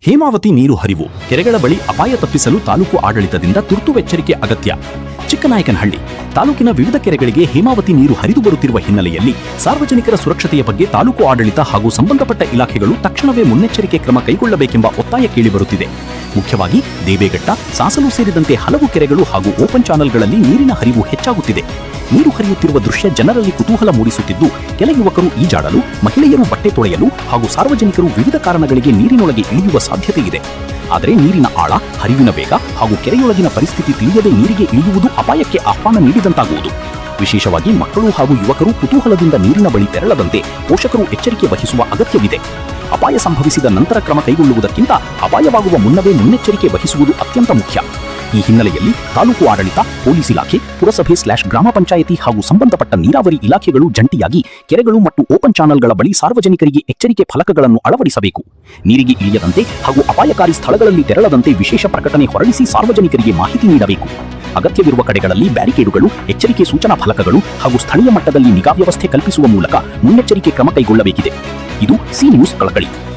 ಹೇಮಾವತಿ ನೀರು ಹರಿವು, ಕೆರೆಗಳ ಬಳಿ ಅಪಾಯ ತಪ್ಪಿಸಲು ತಾಲೂಕು ಆಡಳಿತದಿಂದ ತುರ್ತು ಎಚ್ಚರಿಕೆ ಅಗತ್ಯ. ಚಿಕ್ಕನಾಯಕನಹಳ್ಳಿ ತಾಲೂಕಿನ ವಿವಿಧ ಕೆರೆಗಳಿಗೆ ಹೇಮಾವತಿ ನೀರು ಹರಿದು ಬರುತ್ತಿರುವ ಹಿನ್ನೆಲೆಯಲ್ಲಿ ಸಾರ್ವಜನಿಕರ ಸುರಕ್ಷತೆಯ ಬಗ್ಗೆ ತಾಲೂಕು ಆಡಳಿತ ಹಾಗೂ ಸಂಬಂಧಪಟ್ಟ ಇಲಾಖೆಗಳು ತಕ್ಷಣವೇ ಮುನ್ನೆಚ್ಚರಿಕೆ ಕ್ರಮ ಕೈಗೊಳ್ಳಬೇಕೆಂಬ ಒತ್ತಾಯ ಕೇಳಿಬರುತ್ತಿದೆ. ಮುಖ್ಯವಾಗಿ ದೇವೇಘಟ್ಟ, ಸಾಸಲು ಸೇರಿದಂತೆ ಹಲವು ಕೆರೆಗಳು ಹಾಗೂ ಓಪನ್ ಚಾನಲ್ಗಳಲ್ಲಿ ನೀರಿನ ಹರಿವು ಹೆಚ್ಚಾಗುತ್ತಿದೆ. ನೀರು ಹರಿಯುತ್ತಿರುವ ದೃಶ್ಯ ಜನರಲ್ಲಿ ಕುತೂಹಲ ಮೂಡಿಸುತ್ತಿದ್ದು, ಕೆಲ ಯುವಕರು ಈಜಾಡಲು, ಮಹಿಳೆಯರು ಬಟ್ಟೆ ತೊಳೆಯಲು ಹಾಗೂ ಸಾರ್ವಜನಿಕರು ವಿವಿಧ ಕಾರಣಗಳಿಗೆ ನೀರಿನೊಳಗೆ ಇಳಿಯುವ ಸಾಧ್ಯತೆ ಇದೆ. ಆದರೆ ನೀರಿನ ಆಳ, ಹರಿವಿನ ವೇಗ ಹಾಗೂ ಕೆರೆಯೊಳಗಿನ ಪರಿಸ್ಥಿತಿ ತಿಳಿಯದೆ ನೀರಿಗೆ ಇಳಿಯುವುದು ಅಪಾಯಕ್ಕೆ ಆಹ್ವಾನ ನೀಡಿದಂತಾಗುವುದು. ವಿಶೇಷವಾಗಿ ಮಕ್ಕಳು ಹಾಗೂ ಯುವಕರು ಕುತೂಹಲದಿಂದ ನೀರಿನ ಬಳಿ ತೆರಳದಂತೆ ಪೋಷಕರು ಎಚ್ಚರಿಕೆ ವಹಿಸುವ ಅಗತ್ಯವಿದೆ. ಅಪಾಯ ಸಂಭವಿಸಿದ ನಂತರ ಕ್ರಮ ಕೈಗೊಳ್ಳುವುದಕ್ಕಿಂತ ಅಪಾಯವಾಗುವ ಮುನ್ನವೇ ಮುನ್ನೆಚ್ಚರಿಕೆ ವಹಿಸುವುದು ಅತ್ಯಂತ ಮುಖ್ಯ. ಈ ಹಿನ್ನೆಲೆಯಲ್ಲಿ ತಾಲೂಕು ಆಡಳಿತ, ಪೊಲೀಸ್ ಇಲಾಖೆ, ಪುರಸಭೆ/ಗ್ರಾಮ ಪಂಚಾಯಿತಿ ಹಾಗೂ ಸಂಬಂಧಪಟ್ಟ ನೀರಾವರಿ ಇಲಾಖೆಗಳು ಜಂಟಿಯಾಗಿ ಕೆರೆಗಳು ಮತ್ತು ಓಪನ್ ಚಾನಲ್ಗಳ ಬಳಿ ಸಾರ್ವಜನಿಕರಿಗೆ ಎಚ್ಚರಿಕೆ ಫಲಕಗಳನ್ನು ಅಳವಡಿಸಬೇಕು. ನೀರಿಗೆ ಇಳಿಯದಂತೆ ಹಾಗೂ ಅಪಾಯಕಾರಿ ಸ್ಥಳಗಳಲ್ಲಿ ತೆರಳದಂತೆ ವಿಶೇಷ ಪ್ರಕಟಣೆ ಹೊರಡಿಸಿ ಸಾರ್ವಜನಿಕರಿಗೆ ಮಾಹಿತಿ ನೀಡಬೇಕು. ಅಗತ್ಯವಿರುವ ಕಡೆಗಳಲ್ಲಿ ಬ್ಯಾರಿಕೇಡುಗಳು, ಎಚ್ಚರಿಕೆ ಸೂಚನಾ ಫಲಕಗಳು ಹಾಗೂ ಸ್ಥಳೀಯ ಮಟ್ಟದಲ್ಲಿ ನಿಗಾ ವ್ಯವಸ್ಥೆ ಕಲ್ಪಿಸುವ ಮೂಲಕ ಮುನ್ನೆಚ್ಚರಿಕೆ ಕ್ರಮ ಕೈಗೊಳ್ಳಬೇಕಿದೆ. ಇದು ಸಿ ನ್ಯೂಸ್ ಕಳಕಳಿ.